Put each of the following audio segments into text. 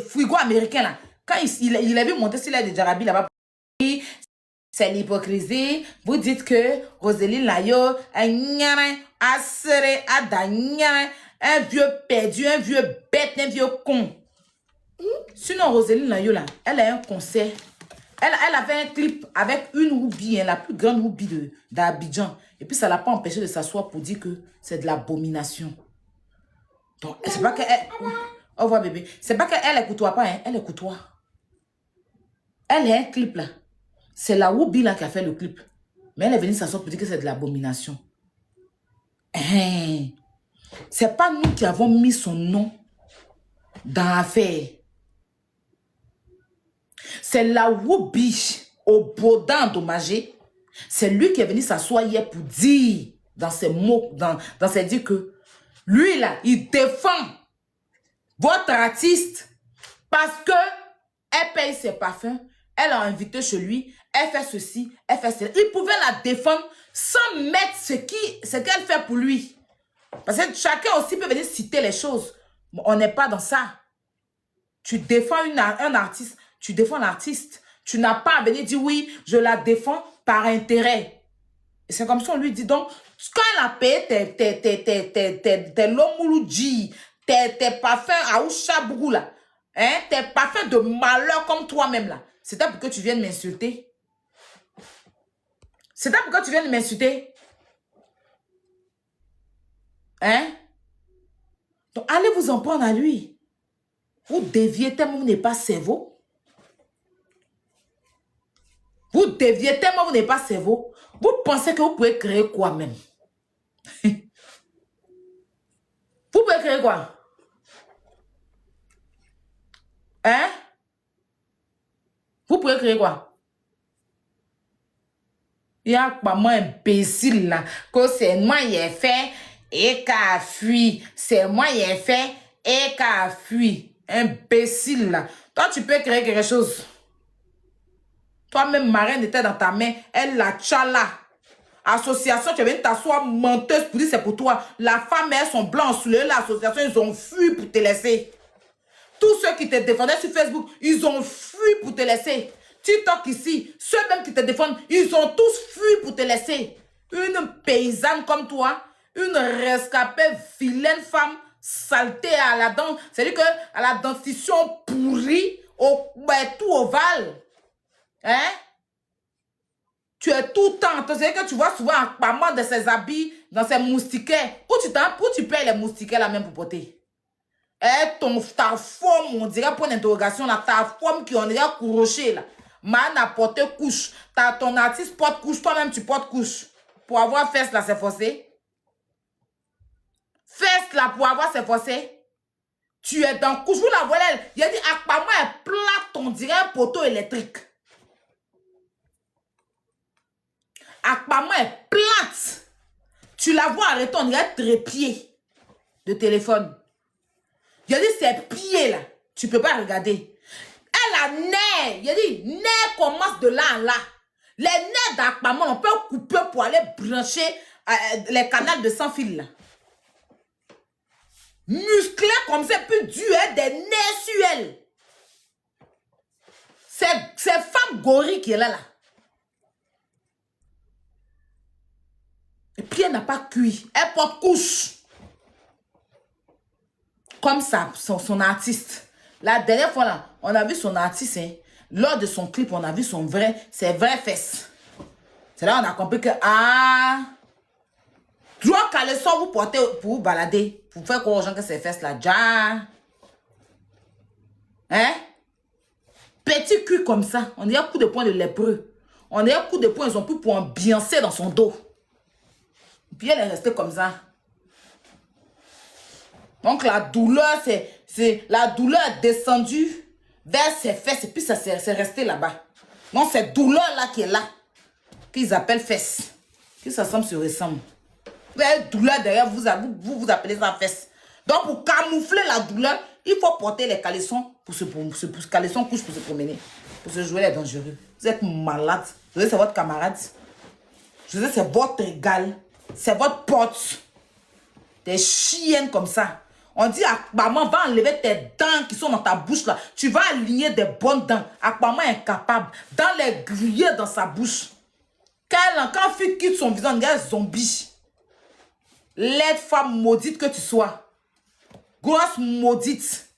frigo américain là. Quand il a vu monter sur l'air de Jarabi là-bas, c'est l'hypocrisie. Vous dites que Roseline Layo, un vieux perdu, un vieux bête, un vieux con. Sinon, Roseline Layo là, elle a un concert. Elle avait un clip avec une roubie, hein, la plus grande roubie d'Abidjan. Et puis, ça ne l'a pas empêché de s'asseoir pour dire que c'est de l'abomination. Donc, c'est pas qu'elle... Au revoir, bébé. C'est pas qu'elle écoute-toi pas, hein. Elle écoute-toi. Elle a un clip, là. C'est la roubie, là, qui a fait le clip. Mais elle est venue s'asseoir pour dire que c'est de l'abomination. Hein. C'est pas nous qui avons mis son nom dans l'affaire. C'est la Woubi au Baudin endommagé. C'est lui qui est venu s'asseoir hier pour dire dans ses mots, dans ses dires que lui là, il défend votre artiste parce que elle paye ses parfums, elle a invité chez lui, elle fait ceci, elle fait cela. Il pouvait la défendre sans mettre ce qu'elle fait pour lui. Parce que chacun aussi peut venir citer les choses. On n'est pas dans ça. Tu défends un artiste. Tu défends l'artiste. Tu n'as pas à venir dire oui, je la défends par intérêt. Et c'est comme ça on lui dit donc, quand elle a payé tes lomouloudji, tes parfums à Ouchabougou là, hein, tes parfums de malheur comme toi-même là, c'était pour que tu viennes m'insulter. C'était pour que tu viennes m'insulter. Hein? Donc allez vous en prendre à lui. Vous déviez tellement vous n'êtes pas cerveau. Vous déviez tellement vous n'êtes pas cerveau. Vous pensez que vous pouvez créer quoi même? Vous pouvez créer quoi? Hein? Vous pouvez créer quoi? Il y a pas moi imbécile là. Que c'est moi qui ai fait et qui a fui. C'est moi qui ai fait et qui a fui. Imbécile là. Toi tu peux créer quelque chose. Toi-même, marraine était dans ta main. Elle la tchala. Association, tu viens t'asseoir menteuse pour dire c'est pour toi. La femme et elles sont blancs sous l'association, ils ont fui pour te laisser. Tous ceux qui te défendaient sur Facebook, ils ont fui pour te laisser. TikTok ici, ceux-mêmes qui te défendent, ils ont tous fui pour te laisser. Une paysanne comme toi, une rescapée vilaine femme, saleté à la dent, c'est-à-dire que à la dentition pourrie, tout ovale. Hein? Tu es tout le temps. C'est que tu vois souvent un paiement de ses habits dans ses moustiquaires. Où tu payes les moustiquaires là même pour porter? Ta forme, on dirait pour une interrogation là, ta forme qui on dirait couroché là. Man a porté couche. Ton artiste porte couche, toi-même tu portes couche. Pour avoir fesse là, c'est forcé. Fesse là pour avoir c'est forcé. Tu es dans couche. Vous la voyez, il a dit apparemment elle plate, on dirait un poteau électrique. Apparemment elle plate. Tu la vois arrêter, on dirait trépied de téléphone. Il a dit ses pieds là, tu peux pas regarder. Elle a nerf. Il a dit nerf commence de là à là. Les nerfs d'Akpamon, on peut couper pour aller brancher les canaux de sans fil là. Musclé comme ça, puis Dieu a des nerfs sur elle. C'est femme gorille qui est là. Et puis elle n'a pas cuit. Elle porte couche. Comme ça, son artiste. La dernière fois, là, on a vu son artiste. Hein, lors de son clip, on a vu ses vraies fesses. C'est là on a compris que, trois caleçons vous portez pour vous balader. Pour faire croire aux gens que ces fesses là, déjà. Hein? Petit cul comme ça. On dirait un coup de poing de lépreux. On dirait un coup de poing, ils ont pu pour ambiancer dans son dos. Puis elle est restée comme ça. Donc la douleur, la douleur est descendue vers ses fesses et puis ça c'est resté là-bas. Donc cette douleur-là qui est là, qu'ils appellent fesses, qui s'assemble se ressemble. La douleur derrière, vous appelez ça fesses. Donc pour camoufler la douleur, il faut porter les caleçons pour caleçons couche pour se promener. Pour se jouer les dangereux. Vous êtes malade. Je sais c'est votre camarade. Je sais c'est votre égal. C'est votre pote. Des chiennes comme ça. On dit Akpama va enlever tes dents qui sont dans ta bouche là. Tu vas aligner des bonnes dents. Akpama est incapable. Dans les grillés dans sa bouche. Quand fille quitte son visage, on dirait zombie. Laide femme maudite que tu sois. Grosse maudite.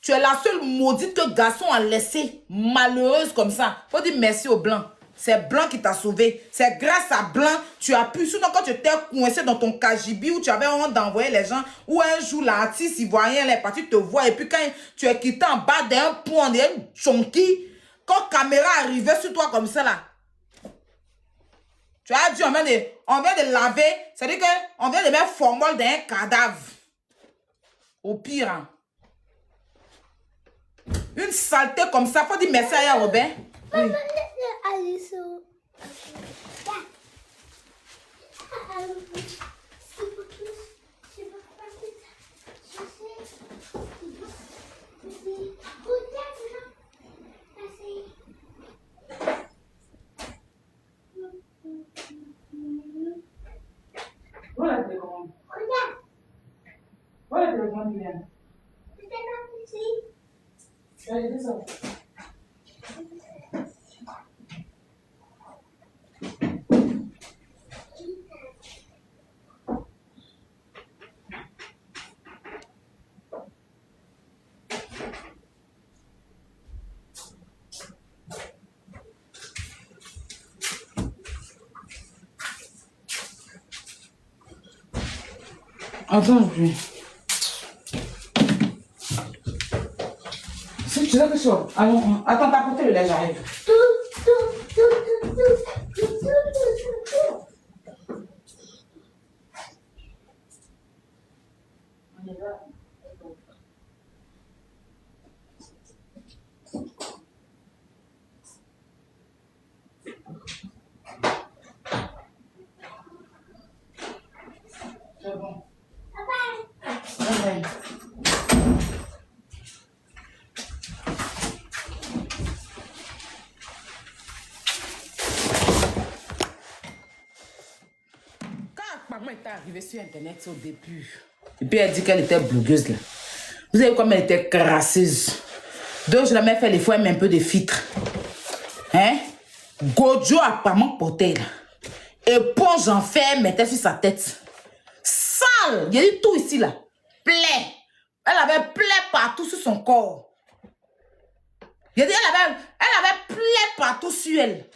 Tu es la seule maudite que garçon a laissé. Malheureuse comme ça. Faut dire merci au blanc. C'est Blanc qui t'a sauvé. C'est grâce à Blanc, tu as pu. Sinon, quand tu étais coincé dans ton KGB où tu avais honte d'envoyer les gens, ou un jour l'artiste ivoirien est parti te voir, et puis quand tu es quitté en bas d'un pont, d'un chonki, quand caméra arrivait sur toi comme ça là, tu as dit on vient de laver, c'est-à-dire qu'on vient de mettre formol dans un cadavre. Au pire, hein. Une saleté comme ça, faut dire merci à Robin. Oui. Voilà le téléphone. Voilà le téléphone, Liliane. Allez, descends. Attends, puis. Si tu veux que je sois. Allons, attends, t'as porté le lait, j'arrive. C'est bon. Okay. Quand maman était arrivée sur Internet au début, et puis elle dit qu'elle était blogueuse là. Vous savez comme elle était crasseuse. Donc je la mets fait les fois un peu de filtre. Hein? Gojo apparemment portait là. Éponge en fer mettait sur sa tête. Sale! Il y a eu tout ici là. Plaie. Elle avait plaie partout sur son corps. Il a dit elle avait plaie partout sur elle.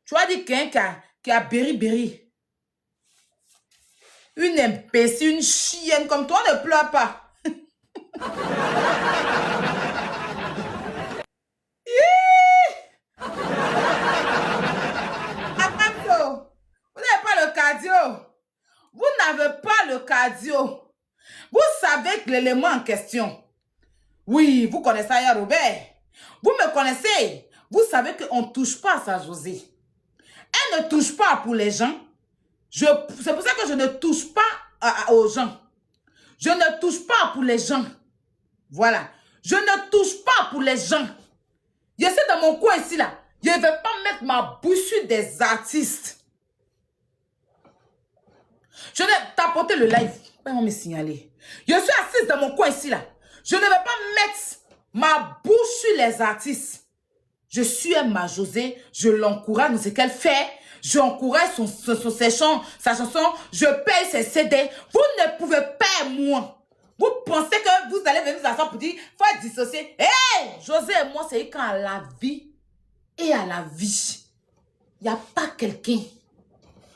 Tu vois dire quelqu'un qui a béri. Une imbécile, une chienne comme toi ne pleure pas. Vous n'avez pas le cardio. Vous n'avez pas le cardio. Vous savez que l'élément en question. Oui, vous connaissez Aya Robert. Vous me connaissez. Vous savez qu'on ne touche pas à ça, José. Elle ne touche pas pour les gens. C'est pour ça que je ne touche pas aux gens. Je ne touche pas pour les gens. Voilà. Je ne touche pas pour les gens. Je suis dans mon coin ici, là. Je ne vais pas mettre ma bouche sur des artistes. Je vais tapoter le live. On va me signaler. Je suis assise dans mon coin ici, là. Je ne vais pas mettre ma bouche sur les artistes. Je suis ma José. Je l'encourage dans ce qu'elle fait. J'encourage sa chanson. Je paye ses CD. Vous ne pouvez pas, moi. Vous pensez que vous allez venir vous asseoir pour dire, il faut dissocier. Hé, José et moi, c'est quand à la vie et à la vie, il n'y a pas quelqu'un.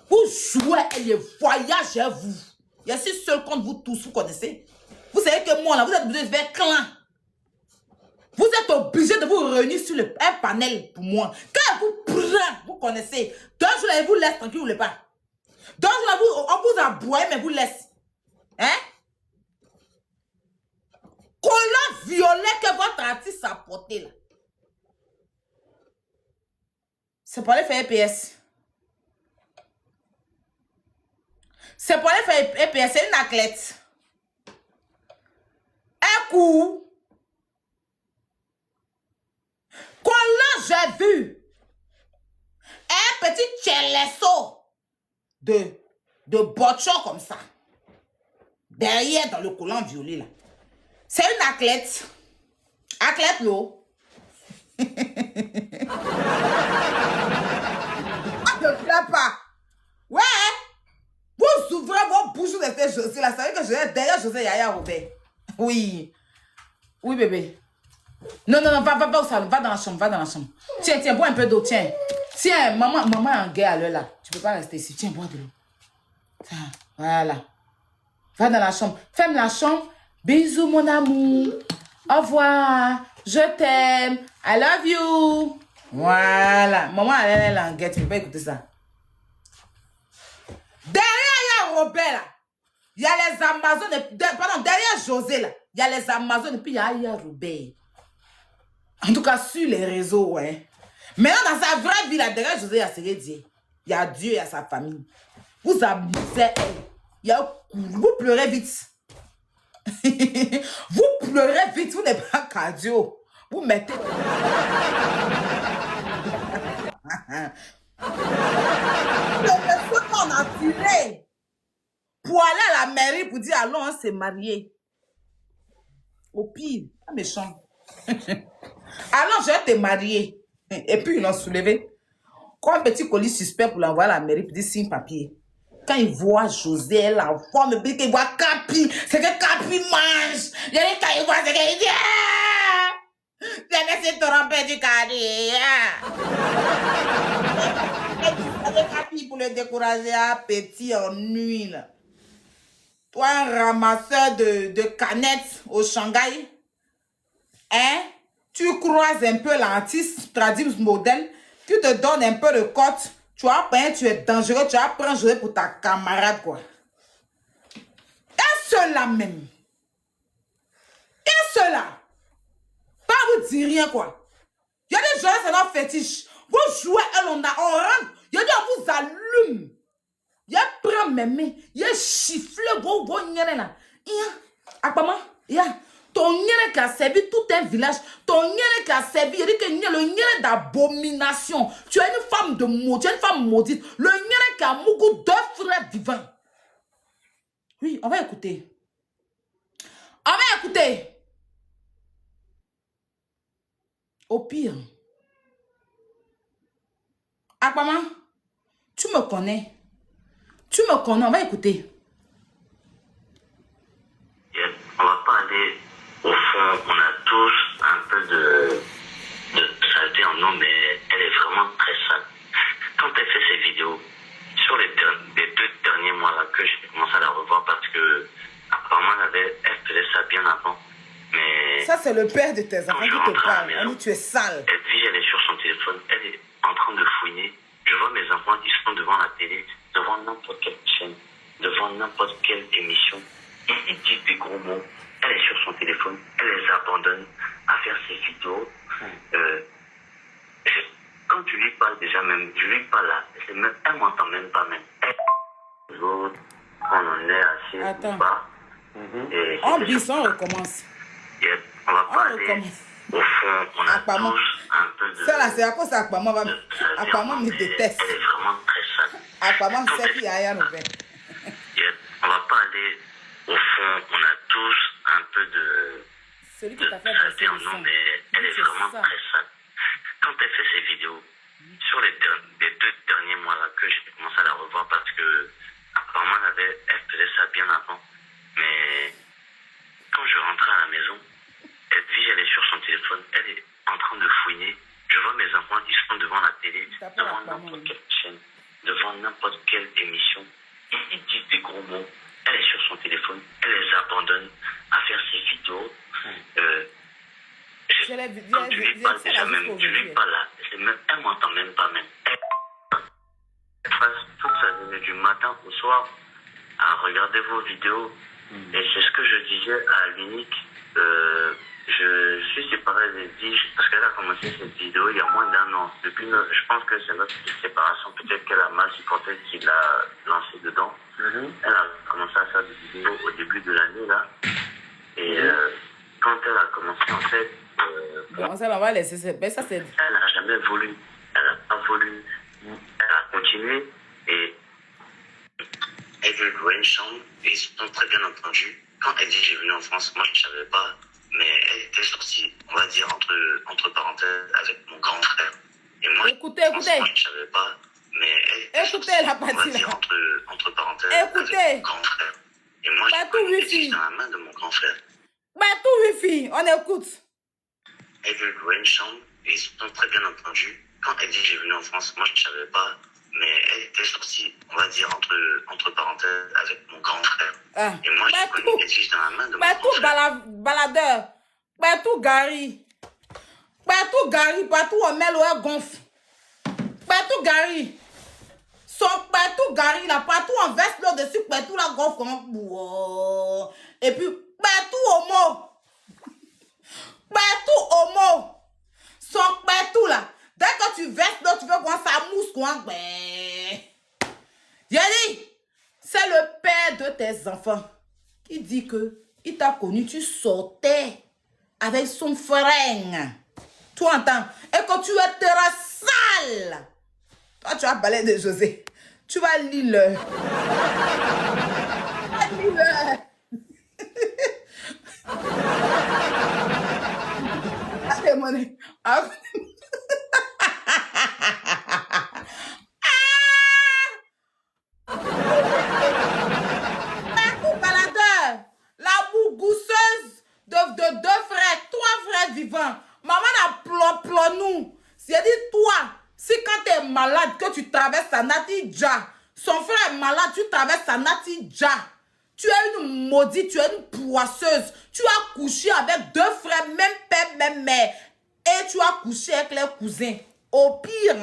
Vous jouez et les voyages à vous. Je suis seul contre vous tous, vous connaissez. Vous savez que moi, là, vous êtes obligé de faire clan. Vous êtes obligé de vous réunir sur un panel pour moi. Quand vous prenez, vous connaissez. D'un jour, là, vous laisse tranquille, vous ne voulez pas. D'un jour, là, on vous a boyé, mais vous laisse. Hein? Collant violet que votre artiste a porté, là. C'est pour aller faire EPS. C'est pour aller faire EPS, c'est une athlète. Un coup. Collant, j'ai vu un petit chelesso de botchon comme ça. Derrière, dans le collant violet, là. C'est une athlète. Athlète, l'eau. Ah, ne pleure pas. Ouais. Vous ouvrez vos bouches de ces José là. Vous savez que je vais derrière José Yaya Robert. Oui. Oui, bébé. Non, va au salon. Va dans la chambre, Tiens, bois un peu d'eau, tiens. Tiens, maman est en guerre à l'heure là. Tu peux pas rester ici. Tiens, bois de l'eau. Voilà. Va dans la chambre. Ferme la chambre. Bisous, mon amour. Au revoir. Je t'aime. I love you. Voilà. Maman, elle est en guerre. Tu peux pas écouter ça. Derrière, il y a Robert là. Il y a les Amazones. Pardon, derrière José là. Il y a les Amazones et puis il y a Robert. En tout cas, sur les réseaux, ouais. Maintenant, dans sa vraie vie, là, derrière José, il y a Dieu. Il y a Dieu, il y a sa famille. Vous abusez. Vous pleurez vite. Vous pleurez vite. Vous n'êtes pas cardio. Vous mettez... Le qu'on a tiré pour aller à la mairie pour dire allons, on s'est marié. Au pire, pas méchant. Alors, je vais te marier. Et puis, ils l'ont soulevé. Comme un petit colis suspect pour l'envoyer à la mairie pour dire signe papier. Quand ils voient José, elle envoie, mais puis qu'ils voient Capi. C'est que Capi mange. Il y a des quand ils voient, c'est qu'il dit j'ai laissé te romper du carré. Capi pour le décourager à petit en nuit. Là. Toi, un ramasseur de canettes au Shanghai. Hein? Tu croises un peu l'artiste tradis modèle, tu te donnes un peu de cote, tu vas prendre, tu es dangereux, tu vas prendre jouer pour ta camarade, quoi. Et cela même. Et cela. Pas vous dire rien, quoi. Il y a des gens, c'est leur fétiche. Vous jouez, on rentre. Il y a des gens, on vous allume. Il y a prend mes mains, il y a chifflé, gros, il y a là. Il y a, apparemment, il y a. Ton nyere qui a servi tout un village, ton nyere qui a servi, il dit que le nyere d'abomination. Tu es une femme de maudit, tu es une femme maudite. Le nyere qui a mougou 2 frères vivants. Oui, on va écouter. On va écouter. Au pire. Aquaman, tu me connais. Tu me connais, on va écouter. On va pas aller au fond, on a tous un peu de saleté en nous, mais elle est vraiment très sale. Quand elle fait ses vidéos, sur les 2 derniers mois là, que j'ai commencé à la revoir parce que apparemment elle faisait ça bien avant. Mais ça c'est le père de tes enfants qui te parle. Maison, tu es sale. Elle est sur son téléphone, elle est en train de fouiner. Je vois mes enfants qui sont devant la télé, devant n'importe quelle chaîne, devant n'importe quelle émission. Ils disent des gros mots. Elle est sur son téléphone, elle les abandonne à faire ses vidéos. Quand tu lui parles déjà même, je lui parle là, elle m'entend même pas même. On en est assez bas. On glisse, on recommence. On va pas aller au fond, on a tous un peu de... Ça là, c'est à cause d'Aquaman. Aquaman me déteste. Elle est vraiment très sale. Aquaman sait qu'il y a rien ouvert. On va pas aller au fond, on a tous un peu de... Celui qui t'a fait saleté en nous, mais elle est vraiment très sale. Quand elle fait ses vidéos, sur les 2 derniers mois là, que j'ai commencé à la revoir parce que apparemment elle faisait ça bien avant. Mais quand je rentrais à la maison, elle est sur son téléphone, elle est en train de fouiner. Je vois mes enfants qui sont devant la télé, devant n'importe quelle chaîne, devant n'importe quelle émission. Ils disent des gros mots. Elle est sur son téléphone, elle les abandonne à faire ses vidéos. Quand tu lui parles déjà même, tu lui parles là, elle m'entend même pas même. Elle passe toute sa journée du matin au soir à regarder vos vidéos. Et c'est ce que je disais à l'unique. Je suis séparé des Dige parce qu'elle a commencé cette vidéo il y a moins d'1 an. Depuis, je pense que c'est notre séparation. Peut-être qu'elle a mal supporté qu'il l'a lancé dedans. Elle a commencé à faire des vidéos au début de l'année là. Et quand elle a commencé en fait... bon, ça on va laisser. Mais ça c'est... Elle n'a jamais voulu. Elle n'a pas voulu. Elle a continué et veut louer une chambre et ils sont très bien entendus. Quand elle dit j'ai venu en France, moi je ne savais pas, mais elle était sortie, on va dire, entre parenthèses, avec mon grand frère. Et moi, Écoutez. moi je ne savais pas, mais elle était Écoutez sortie, la on va partie dire, là. entre parenthèses, Écoutez. avec mon grand frère. Et moi, Batou j'ai wifi. dans la main de mon grand frère. Batou wifi, on écoute. Elle veut louer une chambre et ils sont très bien entendus. Quand elle dit j'ai venu en France, moi je ne savais pas, mais elle était sortie, on va dire, entre parenthèses, avec mon grand frère. Ah. Et moi, j'ai connu Edwige dans la main de mon grand Batou frère. baladeur. Batou Gary. Batou Gary, Batou Omel ouais gonfle. Batou Gary. Son Batou Gary là, Batou on verse l'eau dessus, Batou la gonfle comme wow. Et puis Batou homo. Batou homo. Son Batou là. Dès que tu verses l'eau, tu veux voir ça mousse quoi. J'ai dit, c'est le père de tes enfants qui dit que il t'a connu, tu sortais avec son frère. Tu entends? Et que tu es très sale. Toi, tu vas parler de José. Tu vas lire. Allez, mon nez. La bougousseuse de deux frères, trois frères vivants. Maman a plomb nous. C'est dit toi, si quand tu es malade, que tu traverses sa natija, son frère est malade, tu traverses sa natija. Tu es une maudite, tu es une poisseuse. Tu as couché avec deux frères, même père, même mère. Et tu as couché avec les cousins. Au pire.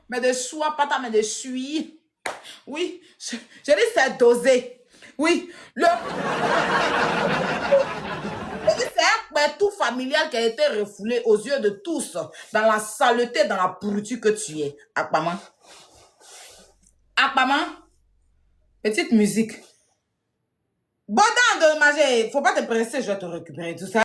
Mais de choix, pas ta, mais de chui. Oui, je dis c'est dosé. Oui, c'est un tout familial qui a été refoulé aux yeux de tous, dans la saleté, dans la pourriture que tu es. Akpama. Akpama. Petite musique. Bon, dans de manger, faut pas te presser, je vais te récupérer tout ça.